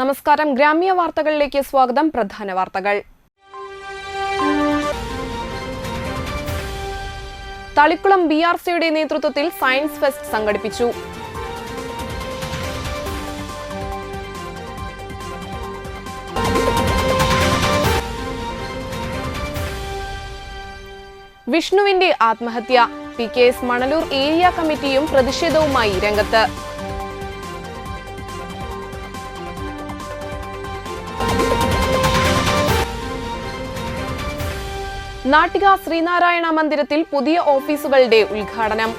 നമസ്കാരം. ഗ്രാമീയ വാർത്തകളിലേക്ക് സ്വാഗതം. പ്രധാന വാർത്തകൾ. തളിക്കുളം BRCയുടെ നേതൃത്വത്തിൽ സയൻസ് ഫെസ്റ്റ് സംഘടിപ്പിച്ചു. വിഷ്ണുവിന്റെ ആത്മഹത്യ. PKS മണലൂർ ഏരിയ കമ്മിറ്റിയും പ്രതിഷേധവുമായി രംഗത്ത്. നാട്ടിക ശ്രീനാരായണ മന്ദിരത്തിൽ പുതിയ ഓഫീസുകളുടെ ഉദ്ഘാടനം.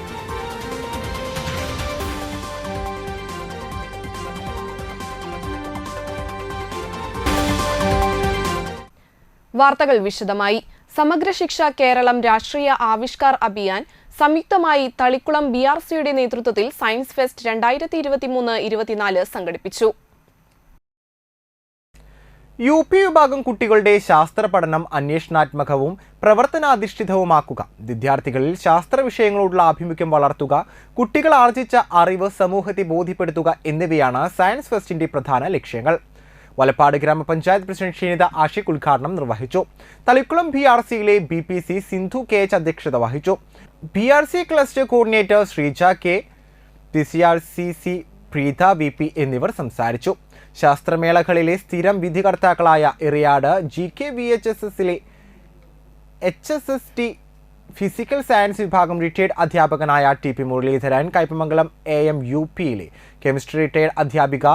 വാർത്തകൾ വിശദമായി. സമഗ്ര ശിക്ഷ കേരളം രാഷ്ട്രീയ ആവിഷ്കാർ അഭിയാൻ സംയുക്തമായി തളിക്കുളം BRCയുടെ നേതൃത്വത്തിൽ സയൻസ് ഫെസ്റ്റ് 2023-24 സംഘടിപ്പിച്ചു. UP വിഭാഗം കുട്ടികളുടെ ശാസ്ത്ര പഠനം അന്വേഷണാത്മകവും പ്രവർത്തനാധിഷ്ഠിതവുമാക്കുക, വിദ്യാർത്ഥികളിൽ ശാസ്ത്ര വിഷയങ്ങളോടുള്ള ആഭിമുഖ്യം വളർത്തുക, കുട്ടികൾ ആർജിച്ച അറിവ് സമൂഹത്തെ ബോധ്യപ്പെടുത്തുക എന്നിവയാണ് സയൻസ് ഫെസ്റ്റിന്റെ പ്രധാന ലക്ഷ്യങ്ങൾ. വലപ്പാട് ഗ്രാമപഞ്ചായത്ത് പ്രസിഡന്റ് ഷീനിത ആഷിഖ് ഉദ്ഘാടനം നിർവഹിച്ചു. തളിക്കുളം BRCയിലെ BPC സിന്ധു KH അധ്യക്ഷത വഹിച്ചു. BRC cluster coordinator Sreeja K, TCRCC Preetha VP എന്നിവർ സംസാരിച്ചു. ശാസ്ത്രമേളകളിലെ സ്ഥിരം വിധികർത്താക്കളായ എറിയാട് GKVHSSലെ HSST ഫിസിക്കൽ സയൻസ് വിഭാഗം റിട്ടയർഡ് അധ്യാപകനായ TP മുരളീധരൻ, കയ്പമംഗലം AMUPയിലെ കെമിസ്ട്രി റിട്ടയർഡ് അധ്യാപിക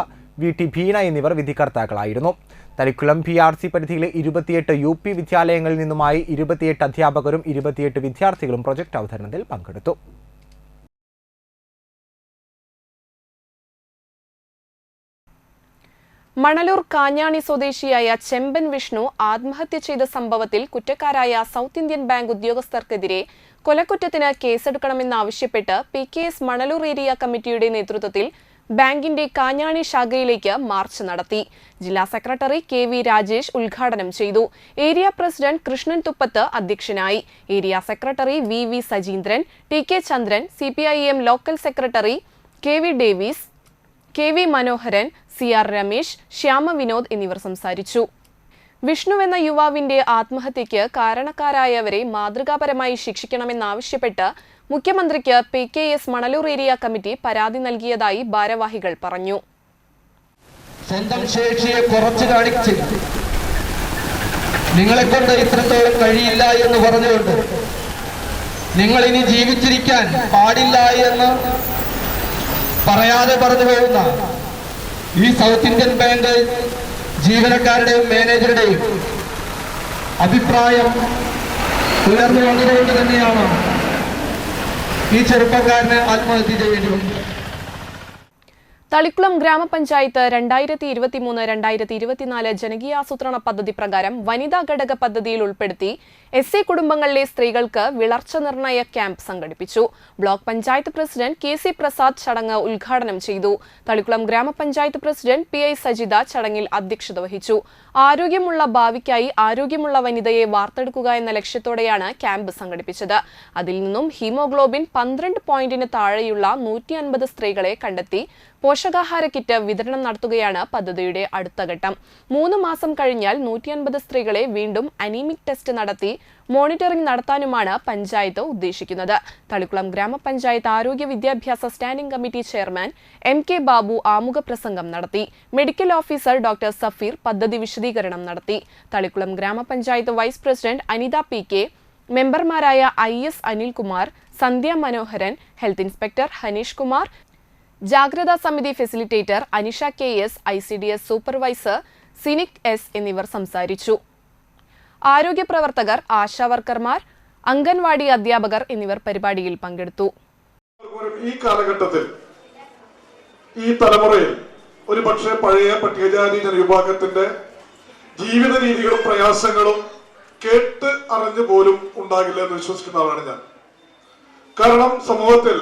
VT ഭീന എന്നിവർ വിധികർത്താക്കളായിരുന്നു. തളിക്കുളം BRC പരിധിയിലെ 28 UP വിദ്യാലയങ്ങളിൽ നിന്നുമായി 28 അധ്യാപകരും 28 വിദ്യാർത്ഥികളും പ്രൊജക്ട് അവതരണത്തിൽ പങ്കെടുത്തു. മണലൂർ കാഞ്ഞാണി സ്വദേശിയായ ചെമ്പൻ വിഷ്ണു ആത്മഹത്യ ചെയ്ത സംഭവത്തിൽ കുറ്റക്കാരായ സൗത്ത് ഇന്ത്യൻ ബാങ്ക് ഉദ്യോഗസ്ഥർക്കെതിരെ കൊലക്കുറ്റത്തിന് കേസെടുക്കണമെന്നാവശ്യപ്പെട്ട് PKS മണലൂർ ഏരിയ കമ്മിറ്റിയുടെ നേതൃത്വത്തിൽ ബാങ്കിന്റെ കാഞ്ഞാണി ശാഖയിലേക്ക് മാർച്ച് നടത്തി. ജില്ലാ സെക്രട്ടറി KV രാജേഷ് ഉദ്ഘാടനം ചെയ്തു. ഏരിയ പ്രസിഡന്റ് കൃഷ്ണൻ തുപ്പത്ത് അധ്യക്ഷനായി. Area secretary VV Sajeendran, TK ചന്ദ്രൻ, CPIM local secretary KV Davis, KV മനോഹരൻ, CR രമേശ്, ശ്യാമ വിനോദ് എന്നിവർ സംസാരിച്ചു. വിഷ്ണു എന്ന യുവാവിന്റെ ആത്മഹത്യയ്ക്ക് കാരണക്കാരായവരെ മാതൃകാപരമായി ശിക്ഷിക്കണമെന്നാവശ്യപ്പെട്ട് മുഖ്യമന്ത്രിക്ക് PKS മണലൂർ ഏരിയ കമ്മിറ്റി പരാതി നൽകിയതായി ഭാരവാഹികൾ പറഞ്ഞു. സ്വന്തം ശേഷിയെ കുറച്ചു കാണിച്ച് നിങ്ങളെ കൊണ്ട് ഇത്രത്തോളം കഴിയില്ല എന്ന് പറഞ്ഞുകൊണ്ട് നിങ്ങൾ ഇനി ജീവിച്ചിരിക്കാൻ പാടില്ല എന്ന് പറയാതെ പറഞ്ഞു പോകുന്ന ഈ സൗത്ത് ഇന്ത്യൻ ബാങ്ക് ജീവനക്കാരുടെയും മാനേജറുടെയും അഭിപ്രായം ഉയർന്നു വന്നതുകൊണ്ട് തന്നെയാണ് ഈ ചെറുപ്പക്കാരന് ആത്മഹത്യ ചെയ്യേണ്ടി വന്നത്. തളിക്കുളം ഗ്രാമപഞ്ചായത്ത് 2023-2024 ജനകീയാസൂത്രണ പദ്ധതി പ്രകാരം വനിതാ ഘടക പദ്ധതിയിൽ ഉൾപ്പെടുത്തി SC കുടുംബങ്ങളിലെ സ്ത്രീകൾക്ക് വിളർച്ച നിർണയ ക്യാമ്പ് സംഘടിപ്പിച്ചു. Block panchayat president KC Prasad ചടങ്ങ് ഉദ്ഘാടനം ചെയ്തു. തളിക്കുളം ഗ്രാമപഞ്ചായത്ത് പ്രസിഡന്റ് PI സജിത ചടങ്ങിൽ അധ്യക്ഷത വഹിച്ചു. ആരോഗ്യമുള്ള ഭാവിക്കായി ആരോഗ്യമുള്ള വനിതയെ വാർത്തെടുക്കുക എന്ന ലക്ഷ്യത്തോടെയാണ് ക്യാമ്പ് സംഘടിപ്പിച്ചത്. അതിൽ നിന്നും ഹീമോഗ്ലോബിൻ 12 പോയിന്റിന് താഴെയുള്ള 150 സ്ത്രീകളെ കണ്ടെത്തി പോഷകാഹാര കിറ്റ് വിതരണം നടത്തുകയാണ് പദ്ധതിയുടെ അടുത്ത ഘട്ടം. 3 മാസം കഴിഞ്ഞാൽ 150 സ്ത്രീകളെ വീണ്ടും അനീമിക് ടെസ്റ്റ് നടത്തി മോണിറ്ററിംഗ് നടത്താനുമാണ് പഞ്ചായത്ത് ഉദ്ദേശിക്കുന്നത്. തളിക്കുളം ഗ്രാമപഞ്ചായത്ത് ആരോഗ്യ വിദ്യാഭ്യാസ standing committee chairman MK Babu ആമുഖ പ്രസംഗം നടത്തി. മെഡിക്കൽ ഓഫീസർ ഡോക്ടർ സഫീർ പദ്ധതി വിശദീകരണം നടത്തി. തളിക്കുളം ഗ്രാമപഞ്ചായത്ത് വൈസ് പ്രസിഡന്റ് അനിത PK, മെമ്പർമാരായ IS Anilkumar, Sandhya Manoharan, health inspector Haneesh Kumar, ജാഗ്രതാ സമിതി facilitator Anisha KS, ICDS supervisor Sinik S എന്നിവർ സംസാരിച്ചു. ആരോഗ്യ പ്രവർത്തകർ, ആശാവർക്കർമാർ, അംഗൻവാടി അധ്യാപകർ എന്നിവർ പരിപാടിയിൽ പങ്കെടുത്തു. ഈ കാലഘട്ടത്തിൽ ഈ തലമുറയിൽ ഒരു പക്ഷേ പഴയ പട്ടികജാതി ജനവിഭാഗത്തിന്റെ ജീവിത രീതികളും പ്രയാസങ്ങളും കേട്ട് അറിഞ്ഞു പോലും ഉണ്ടാകില്ല എന്ന് വിശ്വസിക്കുന്ന ആളാണ് ഞാൻ. കാരണം സമൂഹത്തിൽ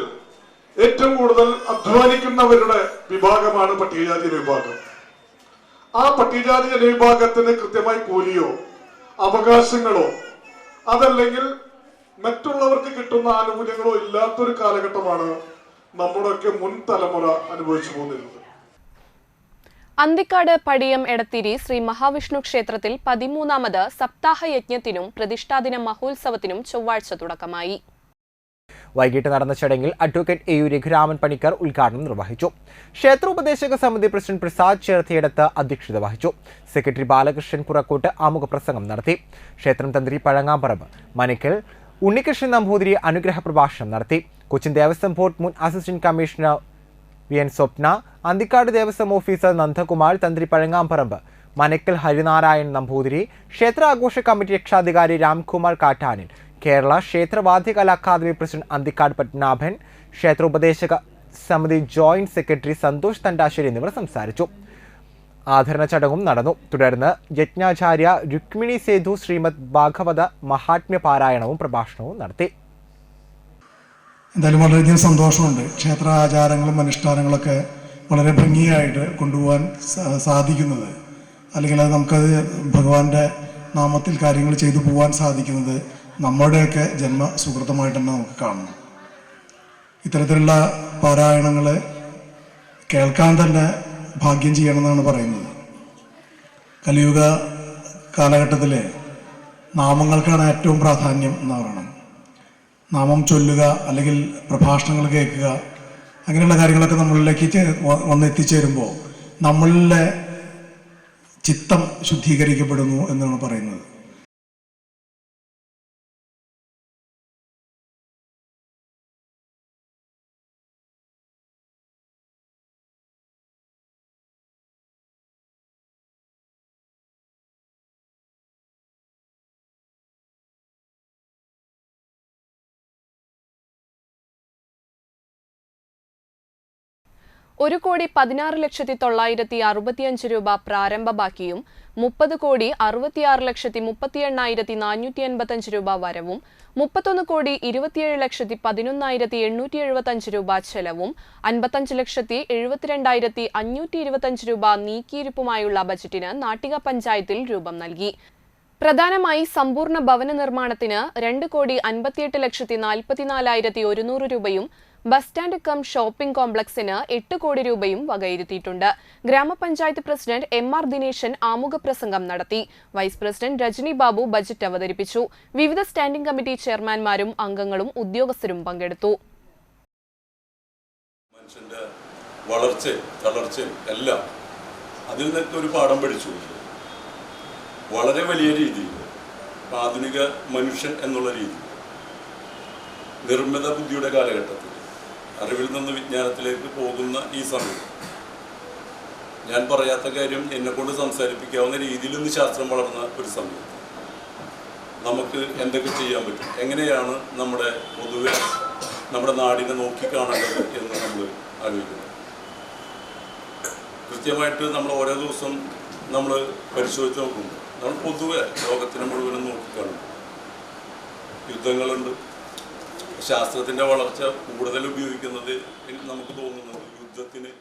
ഏറ്റവും കൂടുതൽ അധ്വാനിക്കുന്നവരുടെ വിഭാഗമാണ് പട്ടികജാതി ജനവിഭാഗം. ആ പട്ടികജാതി ജനവിഭാഗത്തിന് കൃത്യമായി കൂലിയോ അവകാശങ്ങളോ അതല്ലെങ്കിൽ മറ്റുള്ളവർക്ക് കിട്ടുന്ന ആനുകൂല്യങ്ങളോ ഇല്ലാത്തൊരു കാലഘട്ടമാണ് നമ്മുടെയൊക്കെ മുൻ തലമുറ അനുഭവിച്ചു പോകുന്നത്. അന്തിക്കാട് പടിയം എടത്തിരി ശ്രീ മഹാവിഷ്ണു ക്ഷേത്രത്തിൽ 13ാമത് സപ്താഹ യജ്ഞത്തിനും പ്രതിഷ്ഠാദിന മഹോത്സവത്തിനും ചൊവ്വാഴ്ച തുടക്കമായി. വൈകിട്ട് നടന്ന ചടങ്ങിൽ അഡ്വക്കേറ്റ് AU രഘുരാമൻ പണിക്കർ ഉദ്ഘാടനം നിർവഹിച്ചു. ക്ഷേത്രോപദേശക സമിതി പ്രസിഡന്റ് പ്രസാദ് ചേർത്തിയടത്ത് അധ്യക്ഷത വഹിച്ചു. സെക്രട്ടറി ബാലകൃഷ്ണൻ പുറക്കോട്ട് ആമുഖ പ്രസംഗം നടത്തി. ക്ഷേത്രം തന്ത്രി പഴങ്ങാമ്പറമ്പ് മനക്കൽ ഉണ്ണികൃഷ്ണൻ നമ്പൂതിരി അനുഗ്രഹ പ്രഭാഷണം നടത്തി. കൊച്ചിൻ ദേവസ്വം ബോർഡ് മുൻ അസിസ്റ്റന്റ് കമ്മീഷണർ VN സ്വപ്ന, അന്തിക്കാട് ദേവസ്വം ഓഫീസർ നന്ദകുമാർ, തന്ത്രി പഴങ്ങാമ്പറമ്പ് മനക്കൽ ഹരിനാരായൺ നമ്പൂതിരി, ക്ഷേത്രാഘോഷ കമ്മിറ്റി രക്ഷാധികാരി രാംകുമാർ കാട്ടാനിൽ, കേരള ക്ഷേത്രവാദ്യകലാ അക്കാദമി പ്രസിഡന്റ് അന്തിക്കാട് പത്മനാഭൻ, ക്ഷേത്രോപദേശക സമിതി ജോയിന്റ് സെക്രട്ടറി സന്തോഷ് തണ്ടാശ്ശേരി എന്നിവർ സംസാരിച്ചു. ആദരണ ചടങ്ങും നടന്നു. തുടർന്ന് യജ്ഞാചാര്യ രുക്മിണി സേതു ശ്രീമദ് ഭാഗവത മഹാത്മ്യ പാരായണവും പ്രഭാഷണവും നടത്തി. എന്തായാലും വളരെയധികം സന്തോഷമുണ്ട്. ക്ഷേത്ര ആചാരങ്ങളും അനുഷ്ഠാനങ്ങളൊക്കെ വളരെ ഭംഗിയായിട്ട് കൊണ്ടുപോകാൻ സാധിക്കുന്നത്, അല്ലെങ്കിൽ അത് നമുക്കത് ഭഗവാന്റെ നാമത്തിൽ കാര്യങ്ങൾ ചെയ്തു പോകാൻ സാധിക്കുന്നത് നമ്മുടെയൊക്കെ ജന്മ സുഹൃത്തമായിട്ട് തന്നെ നമുക്ക് കാണണം. ഇത്തരത്തിലുള്ള പാരായണങ്ങൾ കേൾക്കാൻ തന്നെ ഭാഗ്യം ചെയ്യണമെന്നാണ് പറയുന്നത്. കലിയുഗ കാലഘട്ടത്തിൽ നാമങ്ങൾക്കാണ് ഏറ്റവും പ്രാധാന്യം എന്ന് പറയണം. നാമം ചൊല്ലുക, അല്ലെങ്കിൽ പ്രഭാഷണങ്ങൾ കേൾക്കുക, അങ്ങനെയുള്ള കാര്യങ്ങളൊക്കെ നമ്മളിലേക്ക് വന്നെത്തിച്ചേരുമ്പോൾ നമ്മളിലെ ചിത്തം ശുദ്ധീകരിക്കപ്പെടുന്നു എന്നാണ് പറയുന്നത്. ₹1,16,965 രൂപ പ്രാരംഭ ബാക്കിയും 30,66,38,485 രൂപ വരവും 31,27,11,875 രൂപ ചെലവും 55,72,525 രൂപ നീക്കിയിരിപ്പുമായുള്ള ബജറ്റിന് നാട്ടിക പഞ്ചായത്തിൽ രൂപം നൽകി. പ്രധാനമായി സമ്പൂർണ്ണ ഭവന നിർമ്മാണത്തിന് 2,58,44,100 രൂപയും ബസ് സ്റ്റാൻഡ് കം ഷോപ്പിംഗ് കോംപ്ലക്സിന് 8 കോടി രൂപയും വകയിരുത്തിയിട്ടുണ്ട്. ഗ്രാമപഞ്ചായത്ത് പ്രസിഡന്റ് MR ദിനേശൻ ആമുഖ പ്രസംഗം നടത്തി. Vice president Rajani Babu budget അവതരിപ്പിച്ചു. വിവിധ സ്റ്റാൻഡിംഗ് കമ്മിറ്റി ചെയർമാൻമാരും അംഗങ്ങളും ഉദ്യോഗസ്ഥരും പങ്കെടുത്തു. മനുഷ്യന്റെ വളർച്ചയും തളർച്ചയും എല്ലാം അതിൽ നിന്നൊക്കെ ഒരു പാഠം പഠിച്ചു. വളരെ വലിയ രീതിയിൽ ആധുനിക മനുഷ്യൻ എന്നുള്ള രീതി നിർമ്മിത ബുദ്ധിയുടെ കാലഘട്ടത്തിൽ അറിവിൽ നിന്ന് വിജ്ഞാനത്തിലേക്ക് പോകുന്ന ഈ സമയം ഞാൻ പറയാത്ത കാര്യം എന്നെക്കൊണ്ട് സംസാരിപ്പിക്കാവുന്ന രീതിയിൽ നിന്ന് ശാസ്ത്രം വളർന്ന ഒരു സമയം നമുക്ക് എന്തൊക്കെ ചെയ്യാൻ പറ്റും, എങ്ങനെയാണ് നമ്മുടെ പൊതുവെ നമ്മുടെ നാടിനെ നോക്കിക്കാണേണ്ടത് എന്ന് നമ്മൾ ആലോചിക്കുന്നു. കൃത്യമായിട്ട് നമ്മൾ ഓരോ ദിവസം നമ്മൾ പരിശോധിച്ച് നോക്കുമ്പോൾ നമ്മൾ പൊതുവെ ലോകത്തിനെ മുഴുവനും നോക്കിക്കാണും. യുദ്ധങ്ങളുണ്ട്. ശാസ്ത്രത്തിന്റെ വളർച്ച കൂടുതൽ ഉപയോഗിക്കുന്നത് നമുക്ക് തോന്നുന്നത് യുദ്ധത്തിന്.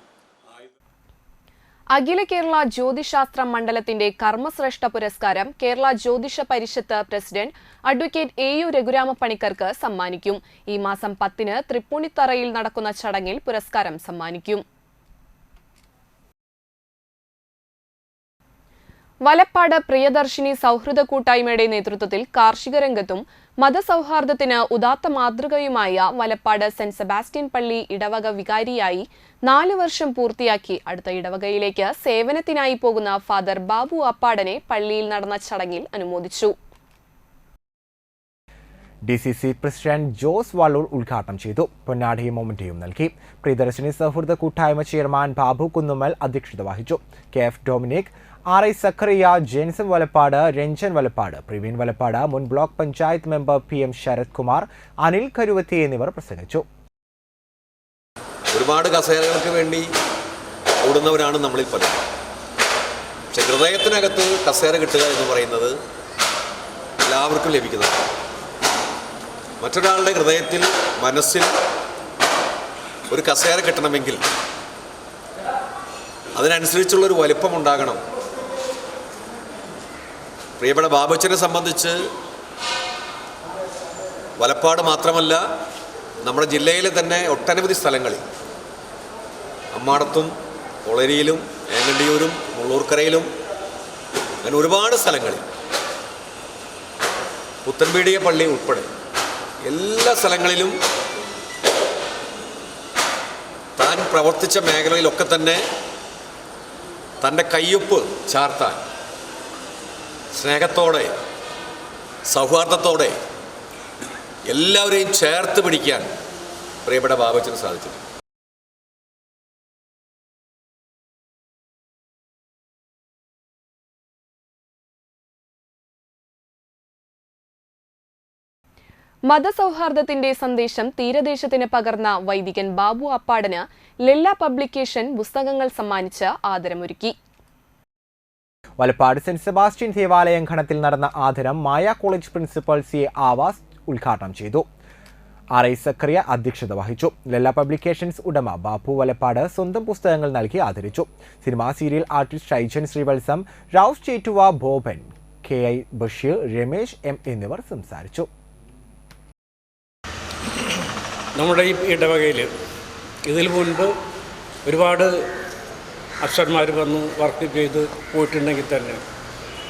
അഖില കേരള ജ്യോതിശാസ്ത്ര മണ്ഡലത്തിന്റെ കർമ്മശ്രേഷ്ഠ പുരസ്കാരം കേരള ജ്യോതിഷ പരിഷത്ത് പ്രസിഡന്റ് അഡ്വക്കേറ്റ് AU രഘുരാമ പണിക്കർക്ക് സമ്മാനിക്കും. ഈ മാസം 10-ന് തൃപ്പൂണിത്തറയിൽ നടക്കുന്ന ചടങ്ങിൽ പുരസ്കാരം സമ്മാനിക്കും. വലപ്പാട് പ്രിയദർശിനി സൗഹൃദ കൂട്ടായ്മയുടെ നേതൃത്വത്തിൽ കാർഷിക രംഗത്തും മതസൗഹാർദ്ദത്തിന് ഉദാത്ത മാതൃകയുമായ വലപ്പാട് സെന്റ് സെബാസ്റ്റ്യൻ പള്ളി ഇടവക വികാരിയായി 4 വർഷം പൂർത്തിയാക്കി അടുത്ത ഇടവകയിലേക്ക് സേവനത്തിനായി പോകുന്ന ഫാദർ ബാബു അപ്പാടനെ പള്ളിയിൽ നടന്ന ചടങ്ങിൽ അനുമോദിച്ചു. DCC പ്രസിഡന്റ് ജോസ് വാളൂർ ഉദ്ഘാടനം ചെയ്തു. പൊന്നാടിയും മൊമെന്റയും നൽകി. പ്രിയദർശിനി സൗഹൃദ കൂട്ടായ്മ ചെയർമാൻ ബാബു കുന്നുമ്മൽ അധ്യക്ഷത വഹിച്ചു. KF Dominic, RI Zakaria, Jenson Valappad, Ranjan Valappad, Praveen Valappad, മുൻ block panchayat member PM Sarath Kumar, Anil Karuvathi എന്നിവർ പ്രസംഗിച്ചു. ഒരുപാട് കസേരകൾക്ക് വേണ്ടി ഓടുന്നവരാണ് നമ്മളിൽ പലരും. പക്ഷെ ഹൃദയത്തിനകത്ത് കസേര കിട്ടുക എന്ന് പറയുന്നത് എല്ലാവർക്കും ലഭിക്കുന്നതാണ്. മറ്റൊരാളുടെ ഹൃദയത്തിൽ, മനസ്സിൽ ഒരു കസേര കിട്ടണമെങ്കിൽ അതിനനുസരിച്ചുള്ളൊരു വലിപ്പമുണ്ടാകണം. പ്രിയപ്പെട്ട ബാബുച്ചനെ സംബന്ധിച്ച് വലപ്പാട് മാത്രമല്ല, നമ്മുടെ ജില്ലയിലെ തന്നെ ഒട്ടനവധി സ്ഥലങ്ങളിൽ, അമ്മാടത്തും ഒളരിയിലും ഏങ്ങണ്ടിയൂരും മുള്ളൂർക്കരയിലും അങ്ങനെ ഒരുപാട് സ്ഥലങ്ങളിൽ പുത്തൻപീടിക പള്ളി ഉൾപ്പെടെ എല്ലാ സ്ഥലങ്ങളിലും താൻ പ്രവർത്തിച്ച മേഖലയിലൊക്കെ തന്നെ തൻ്റെ കയ്യൊപ്പ് ചാർത്താൻ സ്നേഹത്തോടെ സൗഹാർദ്ദത്തോടെ എല്ലാവരെയും ചേർത്ത് പിടിക്കാൻ പ്രിയപ്പെട്ട ബാബച്ചന് സാധിച്ചു. മതസൗഹാർദ്ദത്തിന്റെ സന്ദേശം തീരദേശത്തിന് പകർന്ന വൈദികൻ ബാബു അപ്പാടന് ലെല്ല പബ്ലിക്കേഷൻ പുസ്തകങ്ങൾ സമ്മാനിച്ച് ആദരമൊരുക്കി. വലപ്പാട് സെന്റ് സെബാസ്റ്റ്യൻ ദേവാലയംഘണത്തിൽ നടന്ന ആദരം മായ കോളേജ് പ്രിൻസിപ്പൽ സി ആവാസ് ഉദ്ഘാടനം ചെയ്തു. RI സക്കറിയ അധ്യക്ഷത വഹിച്ചു. ലെല്ല പബ്ലിക്കേഷൻസ് ഉടമ ബാബു വലപ്പാട് സ്വന്തം പുസ്തകങ്ങൾ നൽകി ആദരിച്ചു. Cinema serial artist Shaijan Sreevalsam, റൌസ് Chettuva, Boban, KI Basheer, Ramesh M എന്നിവർ സംസാരിച്ചു. നമ്മുടെ ഈ ഇടവകയിൽ ഇതിൽ മുൻപ് ഒരുപാട് അക്ഷരന്മാർ വന്ന് വർക്ക് ചെയ്ത് പോയിട്ടുണ്ടെങ്കിൽ തന്നെ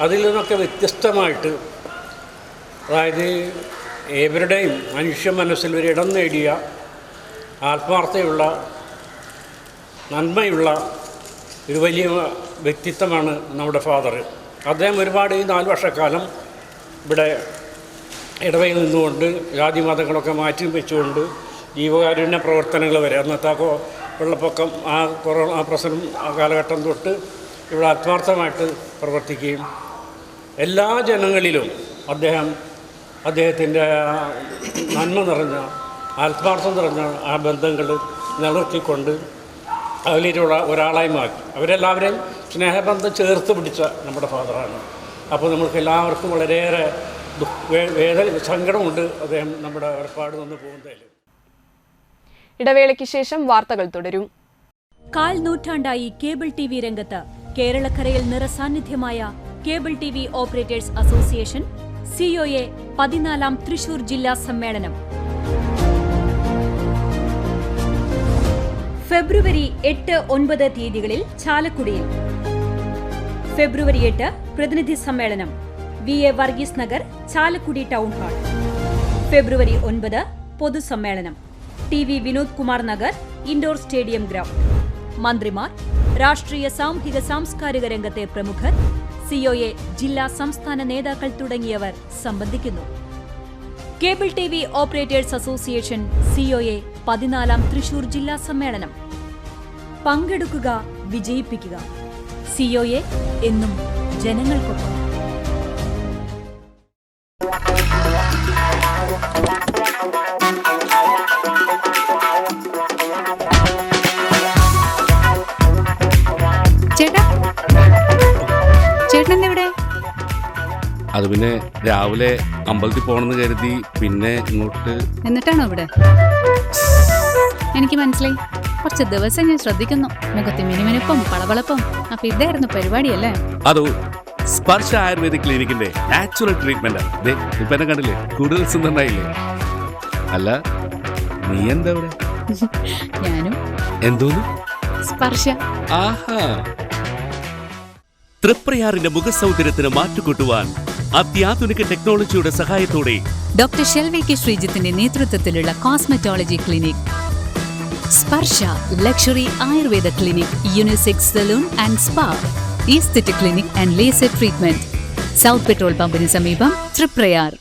അതിൽ നിന്നൊക്കെ വ്യത്യസ്തമായിട്ട്, അതായത് ഏവരുടെയും മനുഷ്യ മനസ്സിൽ ഒരു ഇടം നേടിയ ആത്മാർത്ഥതയുള്ള നന്മയുള്ള ഒരു വലിയ വ്യക്തിത്വമാണ് നമ്മുടെ ഫാദർ. അദ്ദേഹം ഒരുപാട് ഈ 4 വർഷക്കാലം ഇവിടെ ഇടവയിൽ നിന്നുകൊണ്ട് ജാതി മതങ്ങളൊക്കെ മാറ്റി വെച്ചുകൊണ്ട് ജീവകാരുണ്യ പ്രവർത്തനങ്ങൾ വരെ അന്നത്തെ വെള്ളപ്പൊക്കം കൊറോണ പ്രശ്നം കാലഘട്ടം തൊട്ട് ഇവിടെ ആത്മാർത്ഥമായിട്ട് പ്രവർത്തിക്കുകയും എല്ലാ ജനങ്ങളിലും അദ്ദേഹത്തിൻ്റെ നന്മ നിറഞ്ഞ ആത്മാർത്ഥം നിറഞ്ഞ ആ ബന്ധങ്ങൾ നിലനിർത്തിക്കൊണ്ട് അതിലുള്ള ഒരാളായി മാറ്റി അവരെല്ലാവരെയും സ്നേഹബന്ധം ചേർത്ത് പിടിച്ച നമ്മുടെ ഫാദറാണ്. അപ്പോൾ നമുക്ക് എല്ലാവർക്കും വളരെയേറെ സങ്കടമുണ്ട് അദ്ദേഹം നമ്മുടെ ഏർപ്പാട് നിന്ന് പോകുന്നതിൽ. ഇടവേളയ്ക്ക് ശേഷം വാർത്തകൾ തുടരും. 1/4 നൂറ്റാണ്ടായി കേബിൾ TV രംഗത്ത് കേരളക്കരയിൽ നിറസാന്നിധ്യമായ cable TV operators association COA 14ാം തൃശൂർ ജില്ലാ സമ്മേളനം ഫെബ്രുവരി 8, 9 തീയതികളിൽ ചാലക്കുടിയിൽ. ഫെബ്രുവരി 8 പ്രതിനിധി സമ്മേളനം VA Varghese Nagar, Chalakudy town hall. ഫെബ്രുവരി 9 പൊതുസമ്മേളനം TV Vinod Kumar Nagar, indoor stadium ground. മന്ത്രിമാർ, രാഷ്ട്രീയ സാമൂഹിക സാംസ്കാരിക രംഗത്തെ പ്രമുഖർ, COA ജില്ലാ സംസ്ഥാന നേതാക്കൾ തുടങ്ങിയവർ സംബന്ധിക്കുന്നു. Cable TV operators association COA 14ാം തൃശൂർ ജില്ലാ സമ്മേളനം. പങ്കെടുക്കുക, വിജയിപ്പിക്കുക. COA എന്നും ജനങ്ങൾക്കൊപ്പം. അത് പിന്നെ രാവിലെ അമ്പലത്തിൽ പോകണമെന്ന് കരുതി പിന്നെ ഇങ്ങോട്ട്. എന്നിട്ടാണോ ഇവിടെ? എനിക്ക് മനസ്സിലായി. കുറച്ച് ദിവസം ഞാൻ ശ്രദ്ധിക്കുന്നു. മുഖത്ത് മിനുമിനുപ്പം പളവളപ്പം. അപ്പൊ ഇതായിരുന്നു പരിപാടിയല്ലേ? അതോ സ്പർശ ആയുർവേദിക് ക്ലിനിക്കിന്റെ നാച്ചുറൽ ട്രീറ്റ്മെന്റ്. ഇപ്പൊ എന്നെ കണ്ടില്ലേ, കൂടുതൽ സുന്ദരനായില്ലേ? അല്ല, നീ എന്താ ഇവിടെ? ഞാനും. എന്തോന്നു? സ്പർശ. ആഹാ. തൃപ്രയാറിന്റെ മുഖസൗന്ദര്യത്തിന് മാറ്റുകൂട്ടുവാൻ അത്യാധുനിക ടെക്നോളജിയുടെ സഹായത്തോടെ ഡോക്ടർ ഷെൽവി കെ ശ്രീജിത്തിന്റെ നേതൃത്വത്തിലുള്ള cosmetology clinic Sparsha luxury Ayurveda clinic, unisex salon and spa, aesthetic clinic and laser treatment, south petrol പമ്പിന് സമീപം, തൃപ്രയാർ.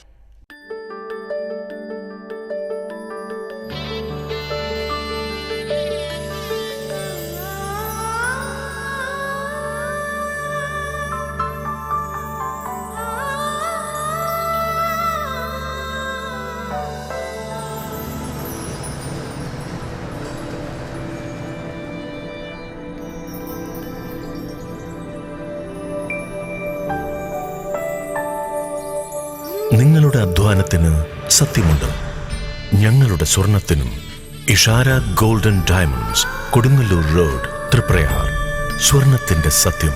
നിങ്ങളുടെ അധ്വാനത്തിന് സത്യമുണ്ട്. ഞങ്ങളുടെ സ്വർണത്തിനും. Ishara golden diamonds, Kodungallur road, Triprayar. സ്വർണത്തിന്റെ സത്യം.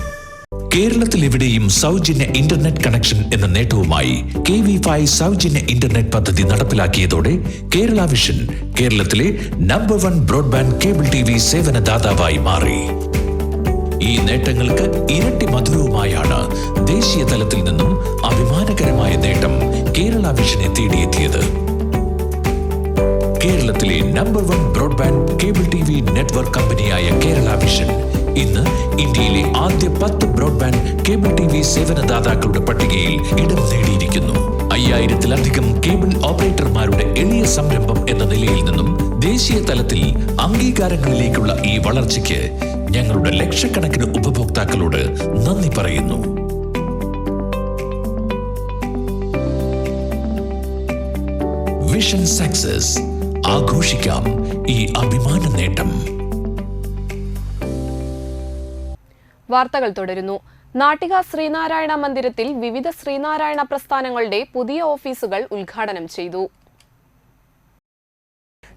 കേരളത്തിൽ എവിടെയും സൗജന്യ ഇന്റർനെറ്റ് കണക്ഷൻ എന്ന നേട്ടവുമായി KV5 സൗജന്യ ഇന്റർനെറ്റ് പദ്ധതി നടപ്പിലാക്കിയതോടെ കേരള വിഷൻ കേരളത്തിലെ നമ്പർ 1 ബ്രോഡ്ബാൻഡ് കേബിൾ TV സേവനദാതാവായി മാറി. ഈ നേട്ടങ്ങൾക്ക് ഇരട്ടി മധുരവുമായാണ് ദേശീയ തലത്തിൽ നിന്നും അഭിമാനകരമായ നേട്ടം കേരള വിഷനെ തേടിയെത്തിയത്. കേരളത്തിലെ number 1 broadband cable TV network കമ്പനിയായ കേരള വിഷൻ ഇന്ന് ഇന്ത്യയിലെ ആദ്യ 10 ബ്രോഡ്ബാൻഡ് കേബിൾ TV സേവനദാതാക്കളുടെ പട്ടികയിൽ ഇടം നേടിയിരിക്കുന്നു. 5000-ലധികം കേബിൾ ഓപ്പറേറ്റർമാരുടെ എളിയ സംരംഭം എന്ന നിലയിൽ നിന്നും ദേശീയ തലത്തിൽ അംഗീകാരങ്ങളിലേക്കുള്ള ഈ വളർച്ചയ്ക്ക് ഞങ്ങളുടെ ലക്ഷക്കണക്കിന് ഉപഭോക്താക്കളോട് നന്ദി പറയുന്നു. Vision success. ആഘോഷിക്കാം ഈ അഭിമാന നേട്ടം. വാർത്തകൾ തുടരുന്നു. നാട്ടിക ശ്രീനാരായണ മന്ദിരത്തിൽ വിവിധ ശ്രീനാരായണ പ്രസ്ഥാനങ്ങളുടെ പുതിയ ഓഫീസുകൾ ഉദ്ഘാടനം ചെയ്തു.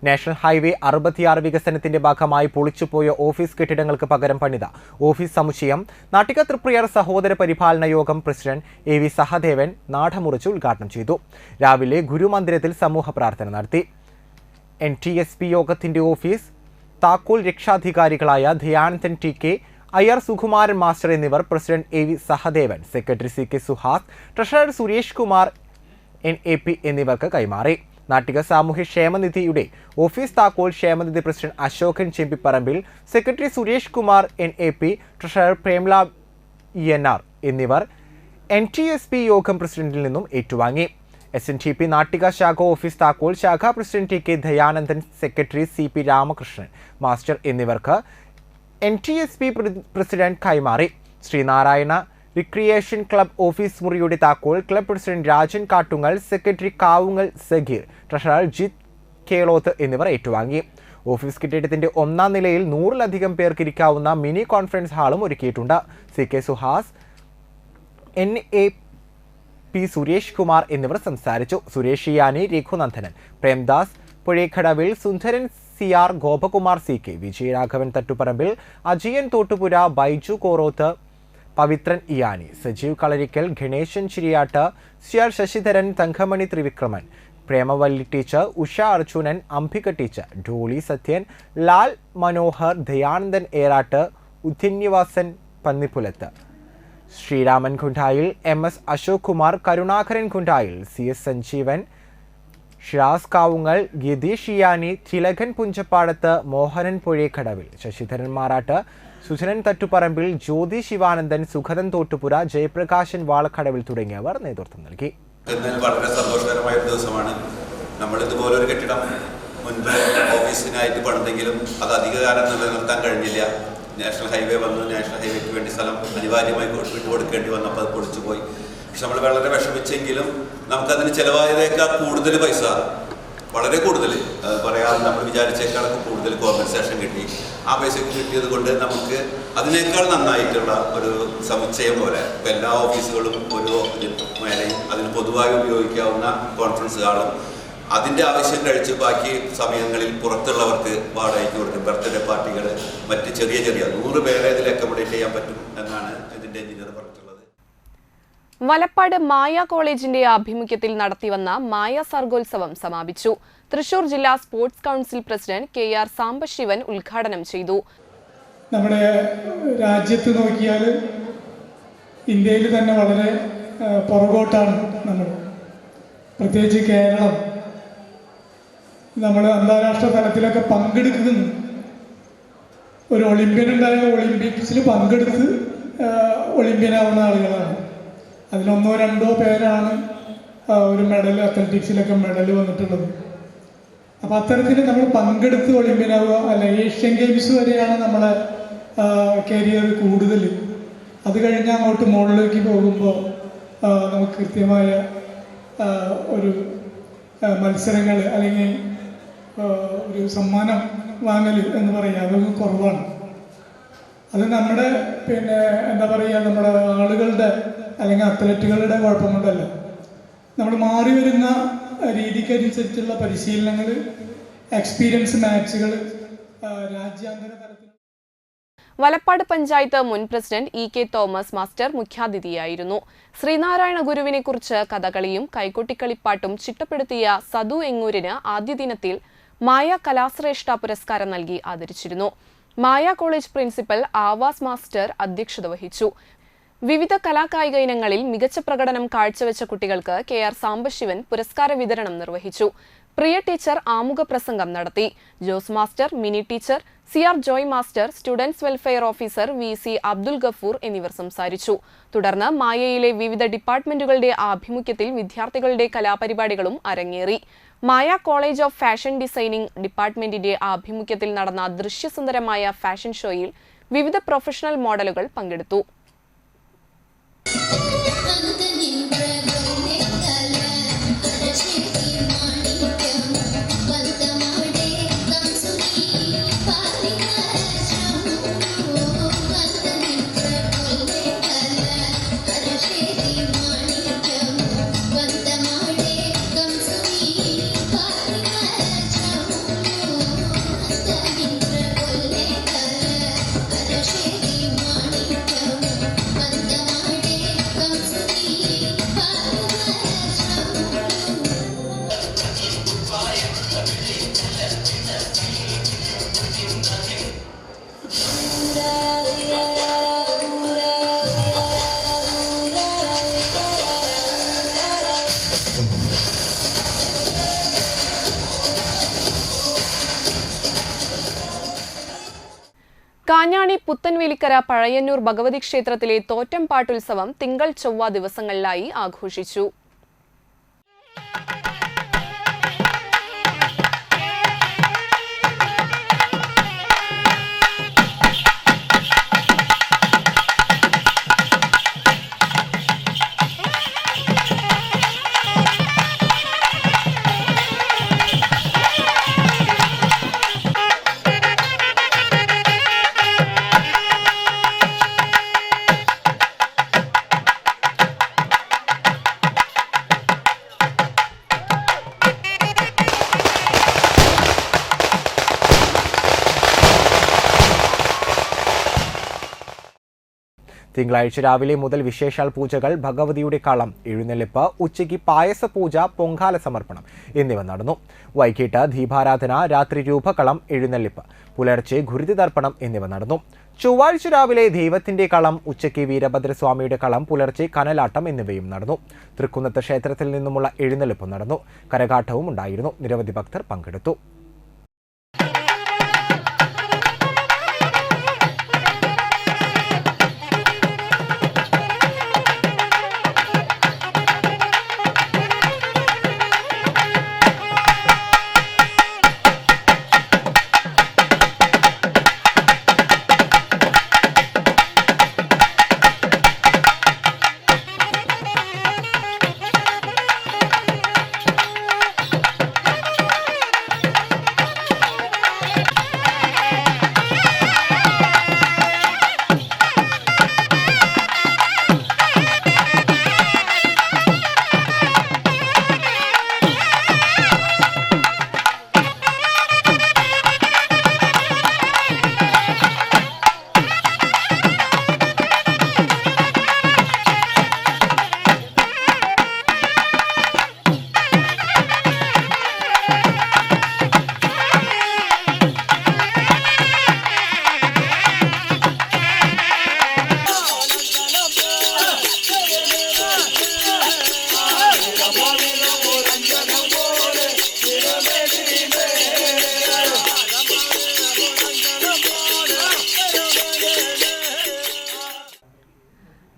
നാഷണൽ ഹൈവേ 66 വികസനത്തിന്റെ ഭാഗമായി പൊളിച്ചുപോയ ഓഫീസ് കെട്ടിടങ്ങൾക്ക് പകരം പണിത ഓഫീസ് സമുച്ചയം നാട്ടിക തൃപ്രയാർ സഹോദര പരിപാലന യോഗം പ്രസിഡന്റ് AV സഹദേവൻ നാടമുറിച്ച് ഉദ്ഘാടനം ചെയ്തു. രാവിലെ ഗുരുമന്ദിരത്തിൽ സമൂഹ പ്രാർത്ഥന നടത്തി. NTSP യോഗത്തിന്റെ ഓഫീസ് താക്കോൽ രക്ഷാധികാരികളായ Dhyanandan TK, IR Sukumaran master എന്നിവർ president AV Sahadevan, secretary CK Suhas, treasurer Suresh Kumar NAP എന്നിവർക്ക് കൈമാറി. നാട്ടിക സാമൂഹ്യ ക്ഷേമനിധിയുടെ ഓഫീസ് താക്കോൽ ക്ഷേമനിധി president Ashokan Chembipparambil, secretary Suresh Kumar NAP, treasurer Premla ENR എന്നിവർ NTSP യോഗം പ്രസിഡന്റിൽ നിന്നും ഏറ്റുവാങ്ങി. SNTP നാട്ടിക ശാഖ ഓഫീസ് താക്കോൽ ശാഖാ president TK Dayanandan, secretary CP Ramakrishnan master എന്നിവർക്ക് NTSP പ്രസിഡന്റ് കൈമാറി. ശ്രീനാരായണ റിക്രിയേഷൻ ക്ലബ് ഓഫീസ് മുറിയുടെ താക്കോൽ club president Rajan Kattungal, secretary Kavungal Sageer, treasurer Jith Keloth എന്നിവർ ഏറ്റുവാങ്ങി. ഓഫീസ് കെട്ടിടത്തിന്റെ 1ാം നിലയിൽ 100-ലധികം പേർക്ക് ഇരിക്കാവുന്ന മിനി കോൺഫറൻസ് ഹാളും ഒരുക്കിയിട്ടുണ്ട്. CK സുഹാസ്, NAP സുരേഷ് കുമാർ എന്നിവർ സംസാരിച്ചു. Suresh Yani, Raghunandanan, Premdas Puzhekkadavil, Sundaran CR, Gopakumar CK, Vijayaraghavan Thattuparambil, Ajayan Thottupura, Baiju Koroth, Pavithran Iyani, Sajeev Kalarikkal, Ganeshan Chiriyatt, CR Sasidharan, Thankamani Trivikraman, Premavalli teacher, Usha Arjunan, Ambika teacher, Dolly Sathyan, Lal Manohar, Dayanandan Eratt, Udyanyavasan Pannipulath, Sreeraman Kundayil, MS Ashok Kumar, Karunakaran Kundayil, CS Sanjeevan, Shiraz Kavungal, Githeesh Iyani, Thilakan Punchapadath, Mohanan Puzhekkadavil, Sasidharan Maratt, Sudhanan Thattuparambil, Jyothi Sivanandan, Sukhadan Thottupura, Jayaprakashan വാളക്കടവിൽ തുടങ്ങിയവർ നേതൃത്വം നൽകി. വളരെ സന്തോഷകരമായ ഒരു ദിവസമാണ്. നമ്മൾ ഇതുപോലൊരു കെട്ടിടം മുൻപ് ഓഫീസിനായിട്ട് പണിതെങ്കിലും അത് അധികകാലം നിലനിർത്താൻ കഴിഞ്ഞില്ല. നാഷണൽ ഹൈവേ വന്നു. നാഷണൽ ഹൈവേക്ക് വേണ്ടി സ്ഥലം അനിവാര്യമായി വിട്ടുകൊടുക്കേണ്ടി വന്നപ്പോൾ അത് പൊളിച്ചു പോയി. പക്ഷെ നമ്മൾ വളരെ വിഷമിച്ചെങ്കിലും നമുക്കതിന് ചിലവായതേക്കാൾ കൂടുതൽ പൈസ, വളരെ കൂടുതൽ പറയാതെ നമ്മൾ വിചാരിച്ചേക്കാളൊക്കെ കൂടുതൽ കോമ്പൻസേഷൻ കിട്ടി. ആ പൈസക്ക് കിട്ടിയത് കൊണ്ട് നമുക്ക് അതിനേക്കാൾ നന്നായിട്ടുള്ള ഒരു സമുച്ചയം പോലെ ഇപ്പം എല്ലാ ഓഫീസുകളും ഒരു മേലെയും അതിന് പൊതുവായി ഉപയോഗിക്കാവുന്ന കോൺഫറൻസ് ഹാളും അതിൻ്റെ ആവശ്യം കഴിച്ച് ബാക്കി സമയങ്ങളിൽ പുറത്തുള്ളവർക്ക് വാടകയ്ക്ക് കൊടുക്കും. ബർത്ത്ഡേ പാർട്ടികൾ, മറ്റ് ചെറിയ 100 പേരെ ഇതിൽ അക്കോമഡേറ്റ് ചെയ്യാൻ പറ്റും എന്നാണ് ഇതിൻ്റെ എഞ്ചിനീയർ പറഞ്ഞിട്ടുള്ളത്. വലപ്പാട് മായ കോളേജിന്റെ ആഭിമുഖ്യത്തിൽ നടത്തിവന്ന മായ സർഗോത്സവം സമാപിച്ചു. തൃശൂർ ജില്ലാ sports council president KR Sambasivan ഉദ്ഘാടനം ചെയ്തു. നമ്മുടെ രാജ്യത്ത് നോക്കിയാൽ ഇന്ത്യയിൽ തന്നെ വളരെ പുറകോട്ടാണ് നമ്മൾ, പ്രത്യേകിച്ച് കേരളം. നമ്മൾ അന്താരാഷ്ട്ര തലത്തിലൊക്കെ പങ്കെടുക്കുന്നു. ഒരു ഒളിമ്പ്യൻ ഉണ്ടായ ഒളിമ്പിക്സിൽ പങ്കെടുത്ത് ഒളിമ്പ്യനാവുന്ന ആളുകളാണ്. അതിൽ 1-2 പേരാണ് ഒരു മെഡൽ, അത്ലറ്റിക്സിലൊക്കെ മെഡൽ വന്നിട്ടുള്ളത്. അപ്പോൾ അത്തരത്തിൽ നമ്മൾ പങ്കെടുത്ത് ഒളിമ്പ്യനാവുക, അല്ല ഏഷ്യൻ ഗെയിംസ് വരെയാണ് നമ്മളെ കരിയർ കൂടുതൽ. അത് കഴിഞ്ഞ് അങ്ങോട്ട് മുകളിലേക്ക് പോകുമ്പോൾ നമുക്ക് കൃത്യമായ ഒരു മത്സരങ്ങൾ അല്ലെങ്കിൽ ഒരു സമ്മാനം വാങ്ങൽ എന്ന് പറയുക അതൊന്നും കുറവാണ്. അത് നമ്മുടെ എന്താ പറയുക, നമ്മുടെ ആളുകളുടെ അല്ലെങ്കിൽ അത്ലറ്റുകളുടെ കുഴപ്പം കൊണ്ടല്ല. നമ്മൾ മാറി വരുന്ന രീതിക്കനുസരിച്ചുള്ള പരിശീലനങ്ങൾ, എക്സ്പീരിയൻസ് മാച്ചുകൾ രാജ്യാന്തര തലത്തിൽ. വലപ്പാട് പഞ്ചായത്ത് മുൻ പ്രസിഡന്റ് EK തോമസ് മാസ്റ്റർ മുഖ്യാതിഥിയായിരുന്നു. ശ്രീനാരായണ ഗുരുവിനെ കുറിച്ച് കഥകളിയും കൈകൊട്ടിക്കളിപ്പാട്ടും ചിട്ടപ്പെടുത്തിയ സദു എങ്ങൂരിന് ആദ്യ ദിനത്തിൽ മായ കലാശ്രേഷ്ഠ പുരസ്കാരം നൽകി ആദരിച്ചിരുന്നു. മായ കോളേജ് പ്രിൻസിപ്പൽ ആവാസ് മാസ്റ്റർ അധ്യക്ഷത വഹിച്ചു. വിവിധ കലാകായിക ഇനങ്ങളിൽ മികച്ച പ്രകടനം കാഴ്ചവെച്ച കുട്ടികൾക്ക് കെ.ആർ. സാംബശിവൻ പുരസ്കാര വിതരണം നിർവഹിച്ചു. പ്രിയ ടീച്ചർ ആമുഖ പ്രസംഗം നടത്തി. Jose master, Mini teacher, C R. Joy master, students welfare officer V C. Abdul Gafoor എന്നിവർ സംസാരിച്ചു. തുടർന്ന് മായയിലെ വിവിധ ഡിപ്പാർട്ട്മെന്റുകളുടെ ആഭിമുഖ്യത്തിൽ വിദ്യാർത്ഥികളുടെ കലാപരിപാടികളും അരങ്ങേറി. മായ കോളേജ് ഓഫ് ഫാഷൻ ഡിസൈനിംഗ് ഡിപ്പാർട്ട്മെന്റിന്റെ ആഭിമുഖ്യത്തിൽ നടന്ന ദൃശ്യസുന്ദരമായ ഫാഷൻ ഷോയിൽ വിവിധ പ്രൊഫഷണൽ മോഡലുകൾ പങ്കെടുത്തു. കാഞ്ഞാണി പുത്തൻവേലിക്കര പഴയന്നൂർ ഭഗവതി ക്ഷേത്രത്തിലെ തോറ്റം പാട്ടുത്സവം തിങ്കൾ ചൊവ്വ ദിവസങ്ങളിലായി ആഘോഷിച്ചു. തിങ്കളാഴ്ച രാവിലെ മുതൽ വിശേഷാൽ പൂജകൾ, ഭഗവതിയുടെ കളം എഴുന്നള്ളിപ്പ്, ഉച്ചയ്ക്ക് പായസ പൂജ, പൊങ്കാല സമർപ്പണം എന്നിവ നടന്നു. വൈകിട്ട് ദീപാരാധന, രാത്രി രൂപകളം എഴുന്നള്ളിപ്പ്, പുലർച്ചെ ഗുരുതി തർപ്പണം എന്നിവ നടന്നു. ചൊവ്വാഴ്ച രാവിലെ ദൈവത്തിന്റെ കളം, ഉച്ചയ്ക്ക് വീരഭദ്രസ്വാമിയുടെ കളം, പുലർച്ചെ കനലാട്ടം എന്നിവയും നടന്നു. തൃക്കുന്നത്ത് ക്ഷേത്രത്തിൽ നിന്നുമുള്ള എഴുന്നള്ളിപ്പ് നടന്നു. കരകാട്ടവും ഉണ്ടായിരുന്നു. നിരവധി ഭക്തർ പങ്കെടുത്തു.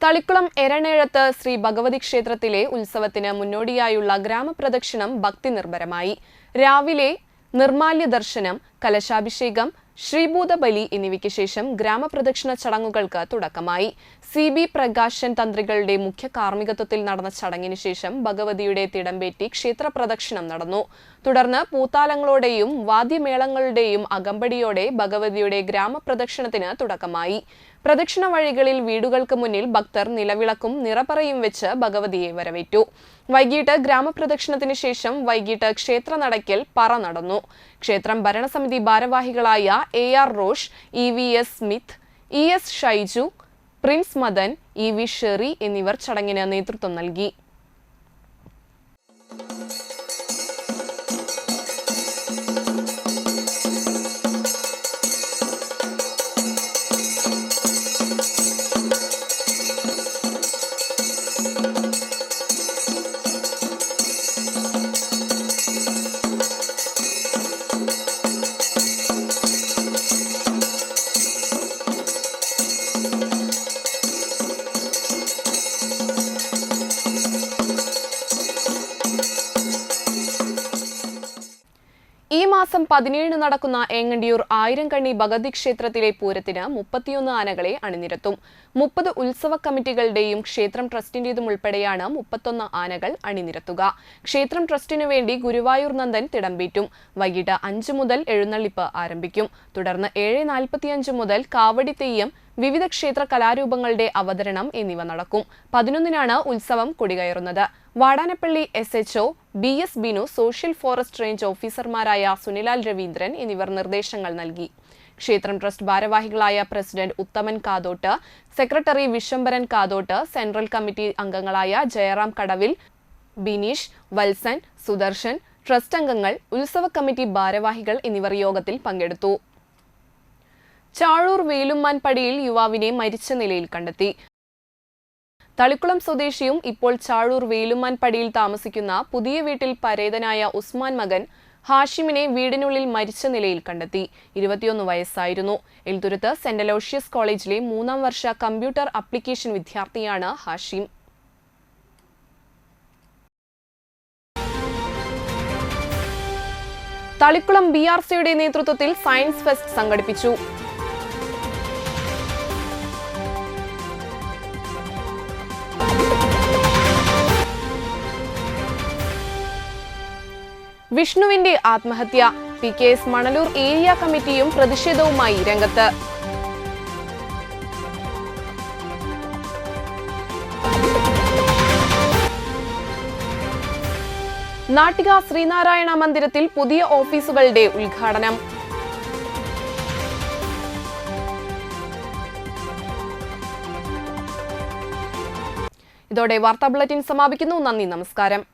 തളിക്കുളം എരണേഴത്ത് ശ്രീ ഭഗവതി ക്ഷേത്രത്തിലെ ഉത്സവത്തിന് മുന്നോടിയായുള്ള ഗ്രാമപ്രദക്ഷിണം ഭക്തി നിർഭരമായി. രാവിലെ നിർമാല്യ ദർശനം, കലശാഭിഷേകം, ശ്രീഭൂതബലി എന്നിവയ്ക്ക് ശേഷം ഗ്രാമപ്രദക്ഷിണ ചടങ്ങുകൾക്ക് തുടക്കമായി. CB പ്രകാശൻ തന്ത്രികളുടെ മുഖ്യ കാർമ്മികത്വത്തിൽ നടന്ന ചടങ്ങിന് ശേഷം ഭഗവതിയുടെ തിടമ്പേറ്റി ക്ഷേത്ര പ്രദക്ഷിണം നടന്നു. തുടർന്ന് പൂത്താലങ്ങളോടെയും വാദ്യമേളങ്ങളുടെയും അകമ്പടിയോടെ ഭഗവതിയുടെ ഗ്രാമപ്രദക്ഷിണത്തിന് തുടക്കമായി. പ്രദക്ഷിണ വഴികളിൽ വീടുകൾക്ക് മുന്നിൽ ഭക്തർ നിലവിളക്കും നിറപറയും വെച്ച് ഭഗവതിയെ വരവേറ്റു. വൈകിട്ട് ഗ്രാമപ്രദക്ഷിണത്തിന് ശേഷം വൈകിട്ട് ക്ഷേത്രനടയ്ക്കൽ പറ നടന്നു. ക്ഷേത്രം ഭരണസമിതി ഭാരവാഹികളായ AR Rosh, EVS Smith, ES Shaiju, Prince Madan, EV Sheri എന്നിവർ ചടങ്ങിന് നേതൃത്വം നൽകി. ഈ മാസം 17 നടക്കുന്ന ഏങ്ങണ്ടിയൂർ ആയിരംകണ്ണി ഭഗവതി ക്ഷേത്രത്തിലെ പൂരത്തിന് 31 ആനകളെ അണിനിരത്തും. 30 ഉത്സവ കമ്മിറ്റികളുടെയും ക്ഷേത്രം ട്രസ്റ്റിന്റേതും ഉൾപ്പെടെയാണ് 31 ആനകൾ അണിനിരത്തുക. ക്ഷേത്രം ട്രസ്റ്റിനു വേണ്ടി ഗുരുവായൂർ നന്ദൻ തിടമ്പേറ്റും. വൈകിട്ട് 5 മുതൽ എഴുന്നള്ളിപ്പ് ആരംഭിക്കും. തുടർന്ന് 7:45 മുതൽ കാവടി തെയ്യം, വിവിധ ക്ഷേത്ര കലാരൂപങ്ങളുടെ അവതരണം എന്നിവ നടക്കും. 11-നാണ് ഉത്സവം കൊടികയറുന്നത്. വാടാനപ്പള്ളി SHO BS ബിനു, സോഷ്യൽ ഫോറസ്റ്റ് റേഞ്ച് ഓഫീസർമാരായ സുനിലാൽ രവീന്ദ്രൻ എന്നിവർ നിർദ്ദേശങ്ങൾ നൽകി. ക്ഷേത്രം ട്രസ്റ്റ് ഭാരവാഹികളായ president Uthaman Kathottu, secretary Viswambharan Kathottu, central committee അംഗങ്ങളായ ജയറാം കടവിൽ, ബിനീഷ്, വത്സൻ, സുദർശൻ, ട്രസ്റ്റ് അംഗങ്ങൾ, ഉത്സവ കമ്മിറ്റി ഭാരവാഹികൾ എന്നിവർ യോഗത്തിൽ പങ്കെടുത്തു. ചാഴൂർ വേലുമ്മാൻപടിയിൽ യുവാവിനെ മരിച്ച നിലയിൽ കണ്ടെത്തി. തളിക്കുളം സ്വദേശിയും ഇപ്പോൾ ചാഴൂർ വേലുമ്മാൻപടിയിൽ താമസിക്കുന്ന പുതിയ വീട്ടിൽ പരേതനായ ഉസ്മാൻ മകൻ ഹാഷിമിനെ വീടിനുള്ളിൽ മരിച്ച നിലയിൽ കണ്ടെത്തി. 21 വയസ്സായിരുന്നു. എൽത്തുരുത്ത് സെന്റ് അലോഷ്യസ് കോളേജിലെ 3ാം വർഷ കമ്പ്യൂട്ടർ ആപ്ലിക്കേഷൻ വിദ്യാർത്ഥിയാണ് ഹാഷിം. തളിക്കുളം BRCയുടെ നേതൃത്വത്തിൽ സയൻസ് ഫെസ്റ്റ് സംഘടിപ്പിച്ചു. വിഷ്ണുവിന്റെ ആത്മഹത്യ. PKS മണലൂർ ഏരിയ കമ്മിറ്റിയും പ്രതിഷേധവുമായി രംഗത്ത്. നാട്ടിക ശ്രീനാരായണ മന്ദിരത്തിൽ പുതിയ ഓഫീസുകളുടെ ഉദ്ഘാടനം. ഇതോടെ വാർത്താ ബുള്ളറ്റിൻ സമാപിക്കുന്നു. നന്ദി, നമസ്കാരം.